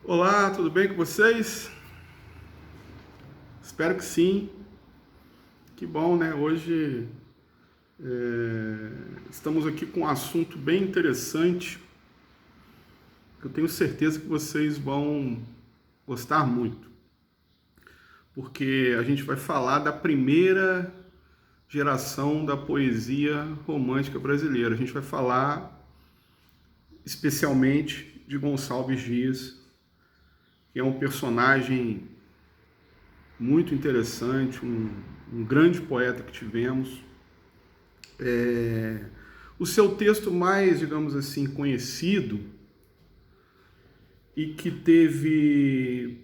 Olá, tudo bem com vocês? Espero que sim. Que bom, né? Hoje estamos aqui com um assunto bem interessante que eu tenho certeza que vocês vão gostar muito, porque a gente vai falar da primeira geração da poesia romântica brasileira. A gente vai falar especialmente de Gonçalves Dias, que é um personagem muito interessante, um grande poeta que tivemos. O seu texto mais, digamos assim, conhecido e que teve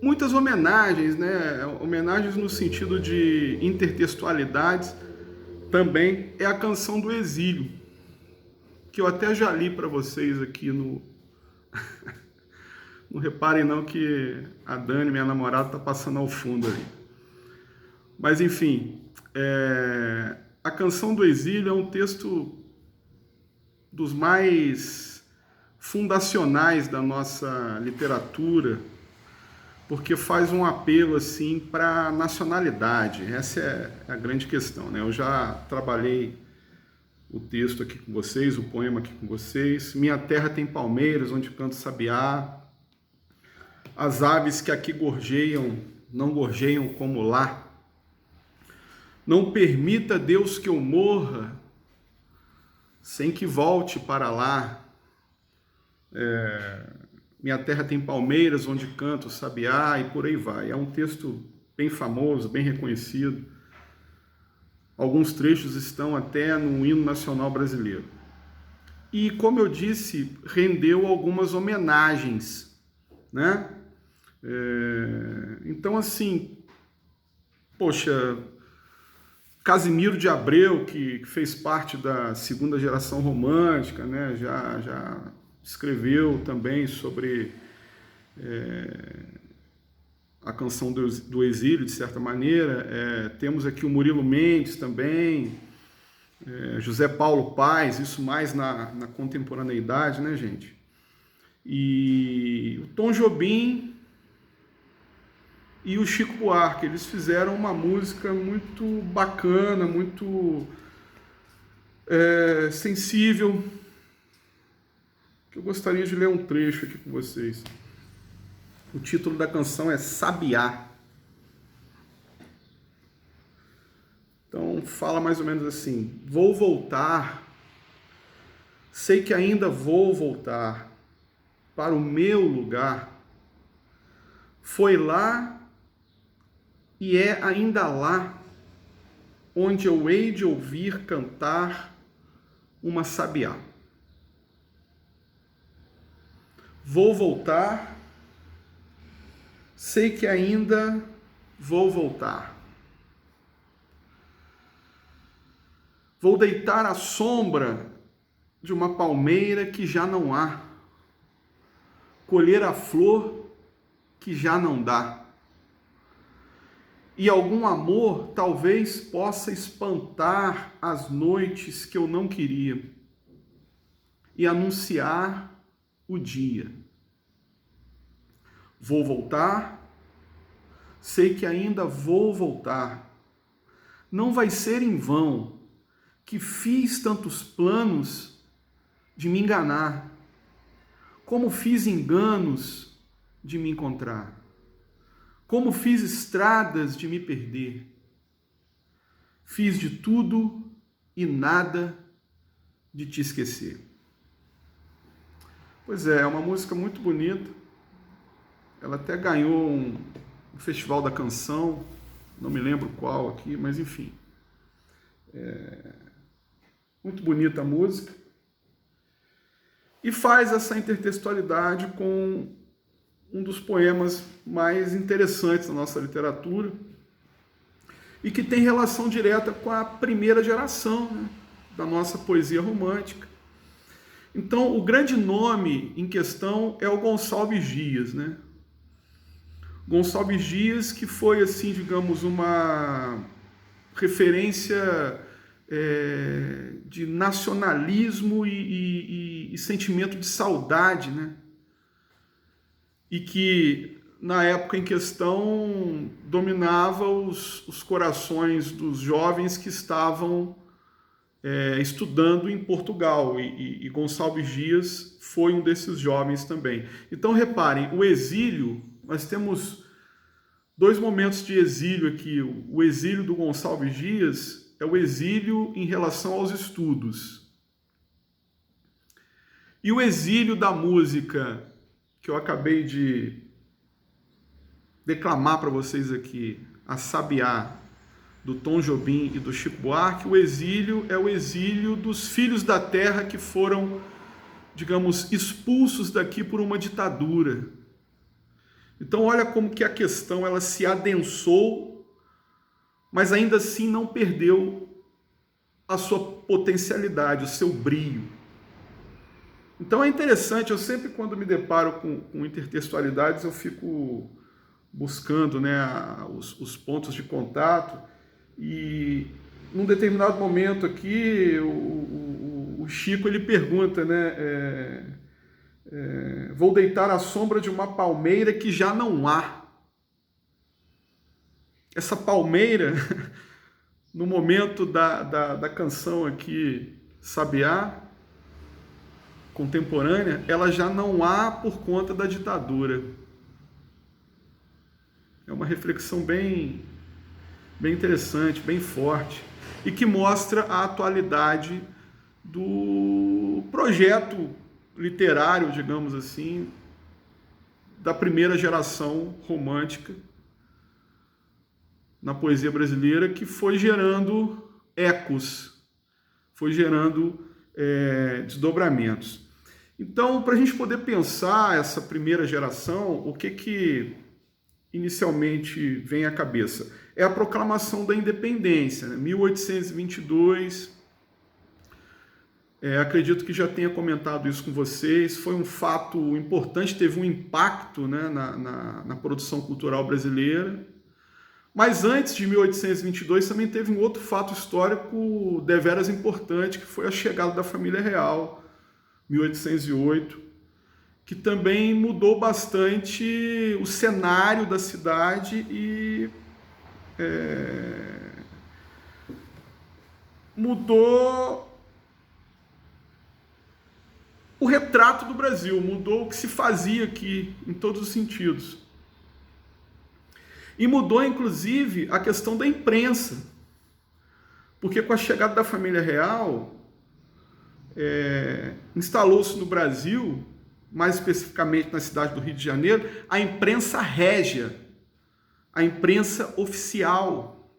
muitas homenagens, né? Homenagens no sentido de intertextualidades, também é a Canção do Exílio, que eu até já li para vocês aqui no. Não reparem não que a Dani, minha namorada, está passando ao fundo ali. Mas enfim, a Canção do Exílio é um texto dos mais fundacionais da nossa literatura, porque faz um apelo assim para a nacionalidade. Essa é a grande questão, né? Eu já trabalhei o texto aqui com vocês, o poema aqui com vocês. Minha terra tem palmeiras, onde canta o sabiá. As aves que aqui gorjeiam, não gorjeiam como lá. Não permita, Deus, que eu morra sem que volte para lá. Minha terra tem palmeiras, onde canta o sabiá, e por aí vai. É um texto bem famoso, bem reconhecido. Alguns trechos estão até no hino nacional brasileiro. E, como eu disse, rendeu algumas homenagens, né? Então, assim, poxa, Casimiro de Abreu, que fez parte da segunda geração romântica, né? Já escreveu também sobre a Canção do Exílio, de certa maneira. Temos aqui o Murilo Mendes também, José Paulo Paes, isso mais na contemporaneidade, né, gente? E o Tom Jobim e o Chico Buarque, eles fizeram uma música muito bacana, muito sensível, que eu gostaria de ler um trecho aqui com vocês. O título da canção é Sabiá. Então fala mais ou menos assim: vou voltar, sei que ainda vou voltar para o meu lugar. Foi lá e é ainda lá onde eu hei de ouvir cantar uma sabiá. Vou voltar, sei que ainda vou voltar. Vou deitar à sombra de uma palmeira que já não há, colher a flor que já não dá. E algum amor talvez possa espantar as noites que eu não queria e anunciar o dia. Vou voltar, sei que ainda vou voltar. Não vai ser em vão que fiz tantos planos de me enganar, como fiz enganos de me encontrar, como fiz estradas de me perder. Fiz de tudo e nada de te esquecer. Pois é uma música muito bonita. Ela até ganhou um festival da canção, não me lembro qual aqui, mas enfim. Muito bonita a música. E faz essa intertextualidade com um dos poemas mais interessantes da nossa literatura e que tem relação direta com a primeira geração, né, da nossa poesia romântica. Então, o grande nome em questão é o Gonçalves Dias, né? Gonçalves Dias, que foi, assim, digamos, uma referência de nacionalismo e sentimento de saudade, né? E que, na época em questão, dominava os corações dos jovens que estavam estudando em Portugal, e Gonçalves Dias foi um desses jovens também. Então, reparem, o exílio, nós temos dois momentos de exílio aqui. O exílio do Gonçalves Dias é o exílio em relação aos estudos. E o exílio da música, que eu acabei de declamar para vocês aqui, a Sabiá, do Tom Jobim e do Chico Buarque, o exílio é o exílio dos filhos da terra que foram, digamos, expulsos daqui por uma ditadura. Então olha como que a questão ela se adensou, mas ainda assim não perdeu a sua potencialidade, o seu brilho. Então é interessante, eu sempre quando me deparo com intertextualidades, eu fico buscando, né, os pontos de contato. E num determinado momento aqui, o Chico ele pergunta, né, vou deitar à sombra de uma palmeira que já não há. Essa palmeira, no momento da canção aqui, Sabiá, contemporânea, ela já não há por conta da ditadura. É uma reflexão bem interessante, bem forte, e que mostra a atualidade do projeto literário, digamos assim, da primeira geração romântica na poesia brasileira, que foi gerando ecos, foi gerando desdobramentos. Então, para a gente poder pensar essa primeira geração, o que inicialmente vem à cabeça? É a proclamação da independência, né? 1822, acredito que já tenha comentado isso com vocês, foi um fato importante, teve um impacto, né, na produção cultural brasileira, mas antes de 1822 também teve um outro fato histórico deveras importante, que foi a chegada da família real, 1808, que também mudou bastante o cenário da cidade e mudou o retrato do Brasil, mudou o que se fazia aqui, em todos os sentidos. E mudou, inclusive, a questão da imprensa, porque com a chegada da família real, instalou-se no Brasil, mais especificamente na cidade do Rio de Janeiro, a imprensa régia, a imprensa oficial,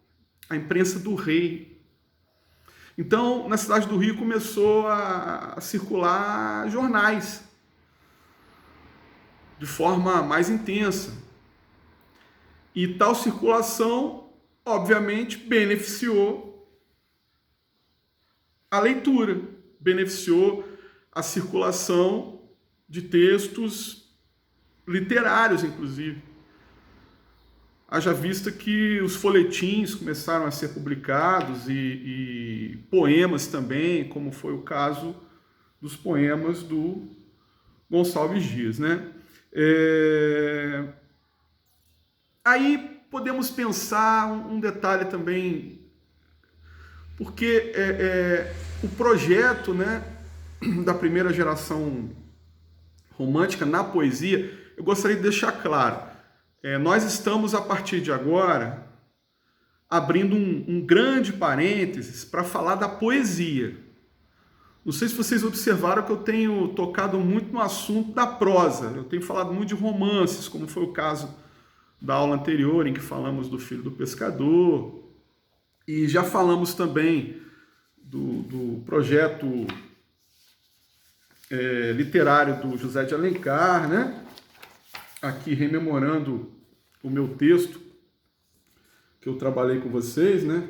a imprensa do rei. Então, na cidade do Rio começou a circular jornais de forma mais intensa. E tal circulação, obviamente, beneficiou a leitura, beneficiou a circulação de textos literários, inclusive. Haja vista que os folhetins começaram a ser publicados e poemas também, como foi o caso dos poemas do Gonçalves Dias, né? Aí podemos pensar um detalhe também, porque o projeto, né, da primeira geração romântica na poesia, eu gostaria de deixar claro, nós estamos, a partir de agora, abrindo um grande parênteses para falar da poesia. Não sei se vocês observaram que eu tenho tocado muito no assunto da prosa. Eu tenho falado muito de romances, como foi o caso da aula anterior, em que falamos do Filho do Pescador. E já falamos também do projeto literário do José de Alencar, né? Aqui rememorando o meu texto que eu trabalhei com vocês, né?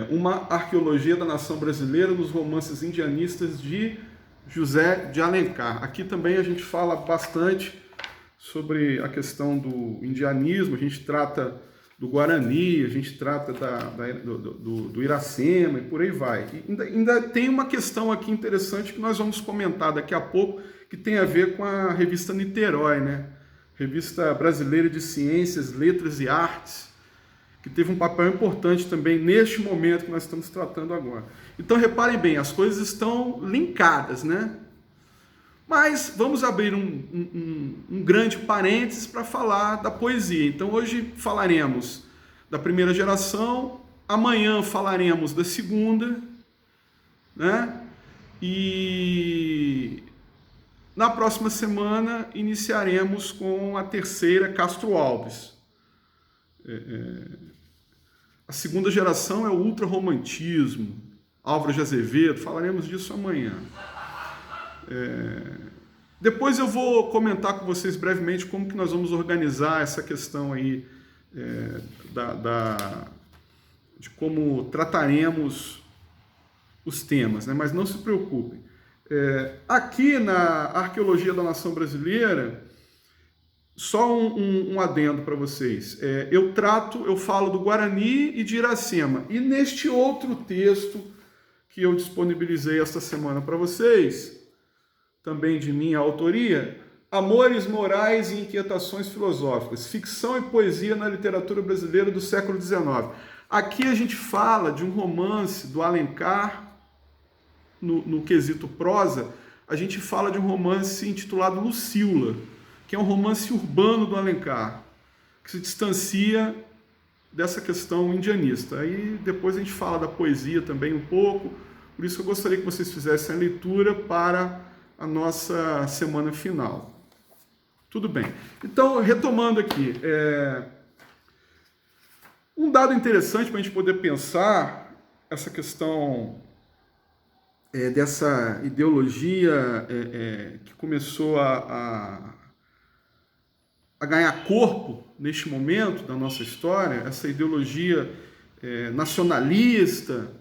Uma arqueologia da nação brasileira nos romances indianistas de José de Alencar. Aqui também a gente fala bastante sobre a questão do indianismo, a gente trata do Guarani, a gente trata do Iracema e por aí vai. E ainda tem uma questão aqui interessante que nós vamos comentar daqui a pouco, que tem a ver com a revista Niterói, né? Revista Brasileira de Ciências, Letras e Artes, que teve um papel importante também neste momento que nós estamos tratando agora. Então, reparem bem, as coisas estão linkadas, né? Mas vamos abrir um grande parênteses para falar da poesia. Então, hoje falaremos da primeira geração, amanhã falaremos da segunda, né? E na próxima semana iniciaremos com a terceira, Castro Alves. A segunda geração é o ultrarromantismo, Álvaro de Azevedo, falaremos disso amanhã. Depois eu vou comentar com vocês brevemente como que nós vamos organizar essa questão aí de como trataremos os temas, né? Mas não se preocupem. Aqui na Arqueologia da Nação Brasileira, só um adendo para vocês. Eu falo do Guarani e de Iracema. E neste outro texto que eu disponibilizei esta semana para vocês, também de minha autoria, Amores Morais e Inquietações Filosóficas, Ficção e Poesia na Literatura Brasileira do século XIX. Aqui a gente fala de um romance do Alencar, no quesito prosa, a gente fala de um romance intitulado Lucíula, que é um romance urbano do Alencar, que se distancia dessa questão indianista. Aí depois a gente fala da poesia também um pouco, por isso eu gostaria que vocês fizessem a leitura para a nossa semana final. Tudo bem. Então, retomando aqui, um dado interessante para a gente poder pensar essa questão dessa ideologia que começou a ganhar corpo neste momento da nossa história, essa ideologia nacionalista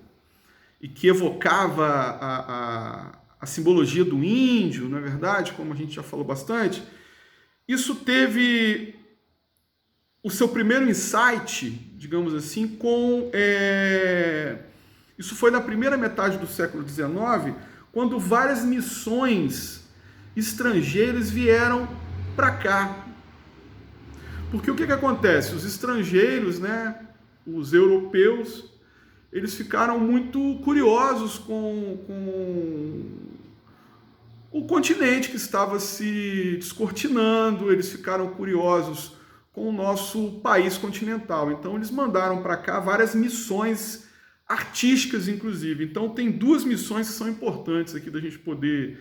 e que evocava a simbologia do índio, não é verdade? Como a gente já falou bastante. Isso teve o seu primeiro insight, digamos assim, isso foi na primeira metade do século XIX, quando várias missões estrangeiras vieram para cá. Porque o que acontece? Os estrangeiros, né, os europeus, eles ficaram muito curiosos com o continente que estava se descortinando, eles ficaram curiosos com o nosso país continental. Então, eles mandaram para cá várias missões artísticas, inclusive. Então, tem duas missões que são importantes aqui da gente poder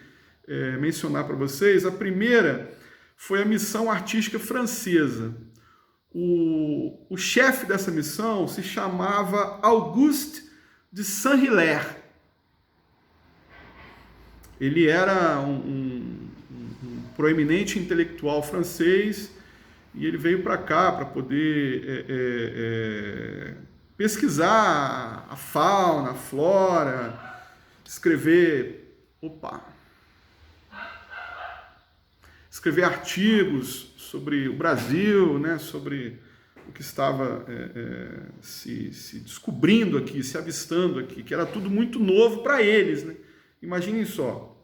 mencionar para vocês. A primeira foi a missão artística francesa. O chefe dessa missão se chamava Auguste de Saint-Hilaire. Ele era um proeminente intelectual francês e ele veio para cá para poder pesquisar a fauna, a flora, escrever artigos sobre o Brasil, né, sobre o que estava se descobrindo aqui, se avistando aqui, que era tudo muito novo para eles, né? Imaginem só,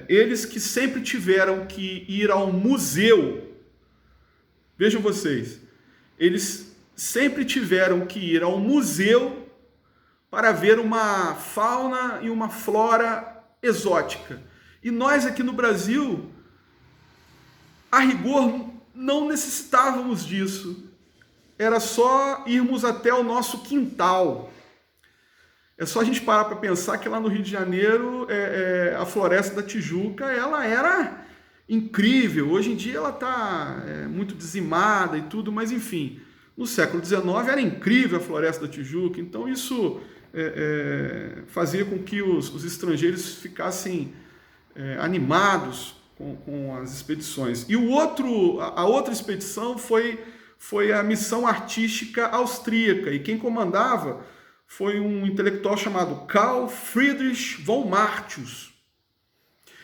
eles que sempre tiveram que ir ao museu, vejam vocês, eles sempre tiveram que ir ao museu para ver uma fauna e uma flora exótica. E nós aqui no Brasil, a rigor, não necessitávamos disso. Era só irmos até o nosso quintal. É só a gente parar para pensar que lá no Rio de Janeiro, a Floresta da Tijuca, ela era incrível. Hoje em dia ela está muito dizimada e tudo, mas enfim, no século XIX era incrível a Floresta da Tijuca. Então isso fazia com que os estrangeiros ficassem animados com as expedições. E a outra expedição foi a missão artística austríaca, e quem comandava foi um intelectual chamado Carl Friedrich von Martius.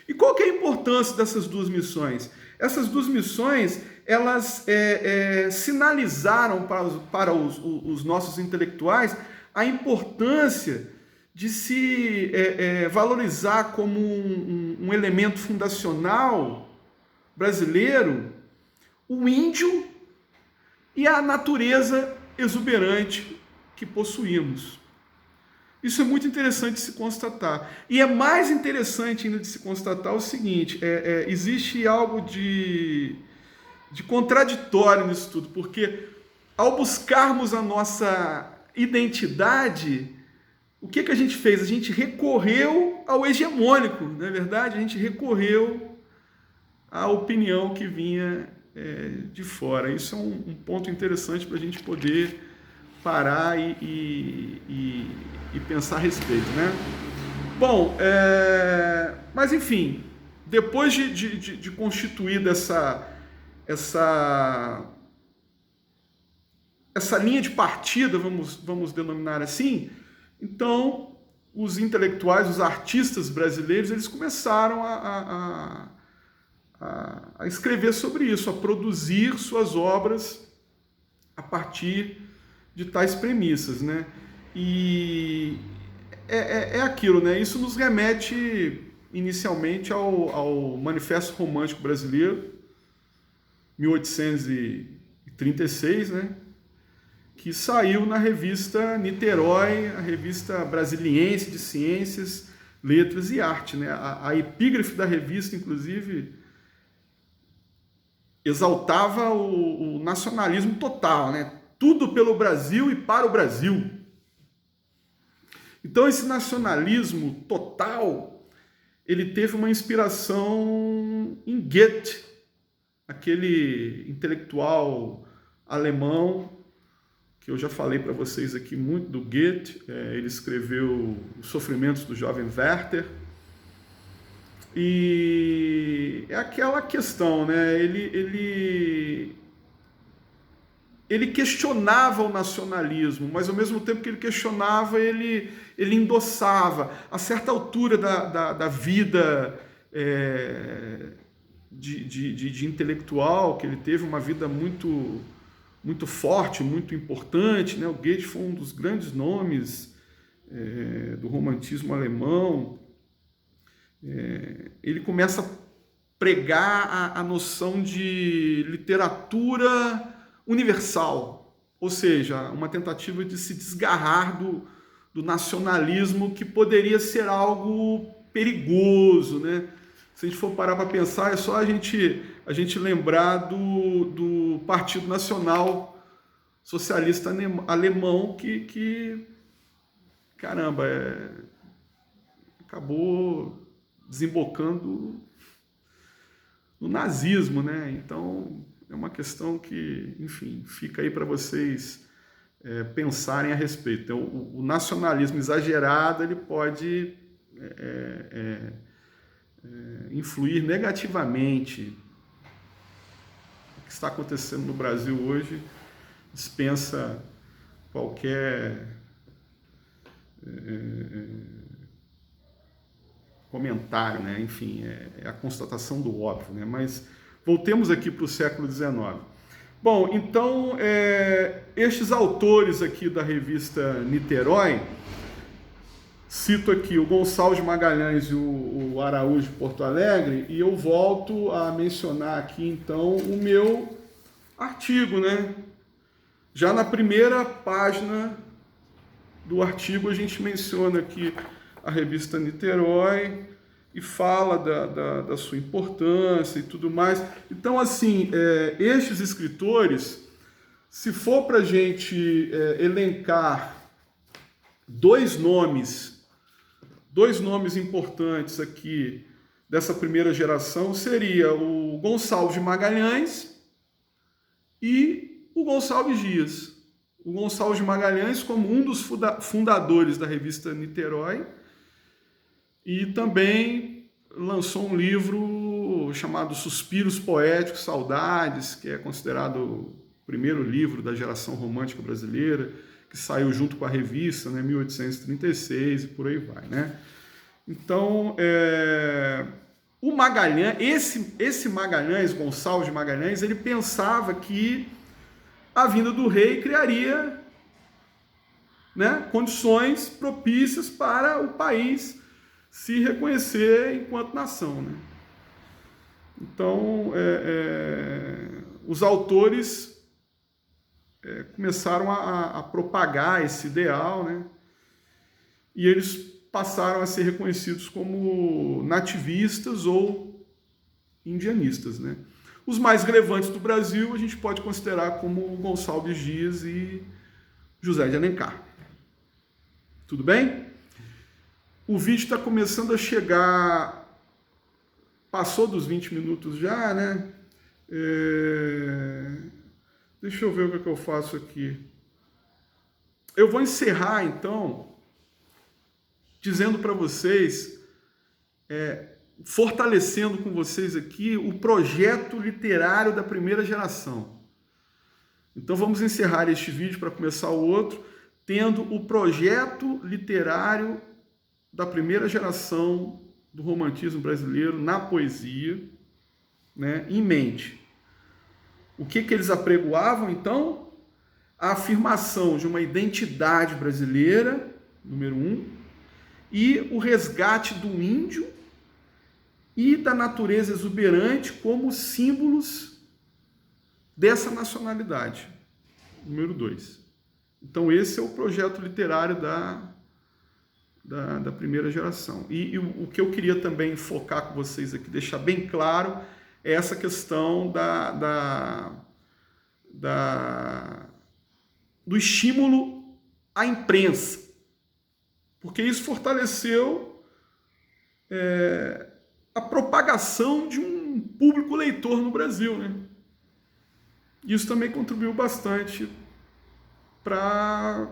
E qual que é a importância dessas duas missões? Essas duas missões, elas sinalizaram para os nossos intelectuais a importância de se valorizar como um elemento fundacional brasileiro o índio e a natureza exuberante que possuímos. Isso é muito interessante de se constatar. E é mais interessante ainda de se constatar o seguinte, existe algo de contraditório nisso tudo, porque ao buscarmos a nossa identidade, o que a gente fez? A gente recorreu ao hegemônico, não é verdade? A gente recorreu à opinião que vinha de fora. Isso é um ponto interessante para a gente poder parar e pensar a respeito, né? Bom, mas enfim, depois de constituída essa linha de partida, vamos denominar assim, então os intelectuais, os artistas brasileiros, eles começaram a escrever sobre isso, a produzir suas obras a partir de tais premissas, né? E é aquilo, né? Isso nos remete inicialmente ao Manifesto Romântico Brasileiro, 1836, né? Que saiu na revista Niterói, a revista brasiliense de ciências, letras e arte, né? A epígrafe da revista, inclusive, exaltava o nacionalismo total, né? Tudo pelo Brasil e para o Brasil. Então esse nacionalismo total, ele teve uma inspiração em Goethe, aquele intelectual alemão que eu já falei para vocês aqui muito do Goethe. Ele escreveu Os Sofrimentos do Jovem Werther. E é aquela questão, né? Ele questionava o nacionalismo, mas ao mesmo tempo que ele questionava, ele endossava. A certa altura da vida de intelectual, que ele teve uma vida muito, muito forte, muito importante, né? O Goethe foi um dos grandes nomes do romantismo alemão. Ele começa a pregar a noção de literatura universal, ou seja, uma tentativa de se desgarrar do nacionalismo, que poderia ser algo perigoso, né? Se a gente for parar para pensar, é só a gente lembrar do Partido Nacional Socialista Alemão que caramba, acabou desembocando no nazismo, né? Então é uma questão que, enfim, fica aí para vocês pensarem a respeito. Então, o nacionalismo exagerado, ele pode influir negativamente. O que está acontecendo no Brasil hoje dispensa qualquer comentário, né? Enfim, é a constatação do óbvio, né? Mas voltemos aqui para o século XIX. Bom, então, estes autores aqui da revista Niterói, cito aqui o Gonçalves Magalhães e o Araújo Porto Alegre, e eu volto a mencionar aqui, então, o meu artigo, né? Já na primeira página do artigo, a gente menciona aqui a revista Niterói e fala da sua importância e tudo mais. Então, assim, estes escritores, se for para a gente elencar dois nomes importantes aqui dessa primeira geração, seria o Gonçalves de Magalhães e o Gonçalves Dias. O Gonçalves de Magalhães como um dos fundadores da revista Niterói, e também lançou um livro chamado Suspiros Poéticos, Saudades, que é considerado o primeiro livro da geração romântica brasileira, que saiu junto com a revista, né, 1836, e por aí vai, né? Então, O Magalhães, esse Magalhães, Gonçalves de Magalhães, ele pensava que a vinda do rei criaria, né, condições propícias para o país se reconhecer enquanto nação, né? Então, os autores começaram a propagar esse ideal, né? E eles passaram a ser reconhecidos como nativistas ou indianistas, né? Os mais relevantes do Brasil a gente pode considerar como Gonçalves Dias e José de Alencar. Tudo bem? O vídeo está começando a chegar... Passou dos 20 minutos já, né? Deixa eu ver o que eu faço aqui. Eu vou encerrar, então, dizendo para vocês, fortalecendo com vocês aqui o projeto literário da primeira geração. Então vamos encerrar este vídeo para começar o outro, tendo o projeto literário da primeira geração do romantismo brasileiro na poesia, né, em mente. O que eles apregoavam, então? A afirmação de uma identidade brasileira, número 1, e o resgate do índio e da natureza exuberante como símbolos dessa nacionalidade, número 2. Então esse é o projeto literário da primeira geração. E o que eu queria também focar com vocês aqui, deixar bem claro, é essa questão do estímulo à imprensa, porque isso fortaleceu a propagação de um público leitor no Brasil, né? Isso também contribuiu bastante para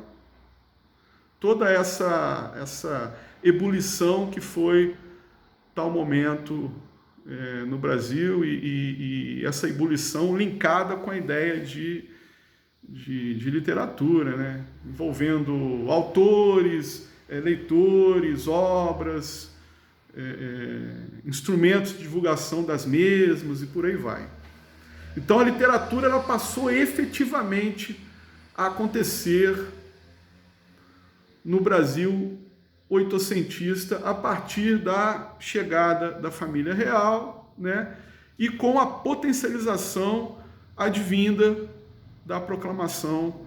toda essa ebulição que foi tal momento no Brasil e essa ebulição linkada com a ideia de literatura, né? Envolvendo autores, leitores, obras, instrumentos de divulgação das mesmas e por aí vai. Então a literatura ela passou efetivamente a acontecer no Brasil oitocentista a partir da chegada da família real, né? E com a potencialização advinda da proclamação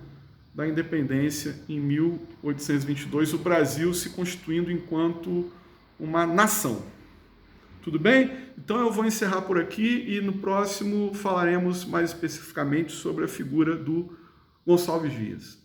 da independência em 1822, o Brasil se constituindo enquanto uma nação. Tudo bem? Então eu vou encerrar por aqui e no próximo falaremos mais especificamente sobre a figura do Gonçalves Dias.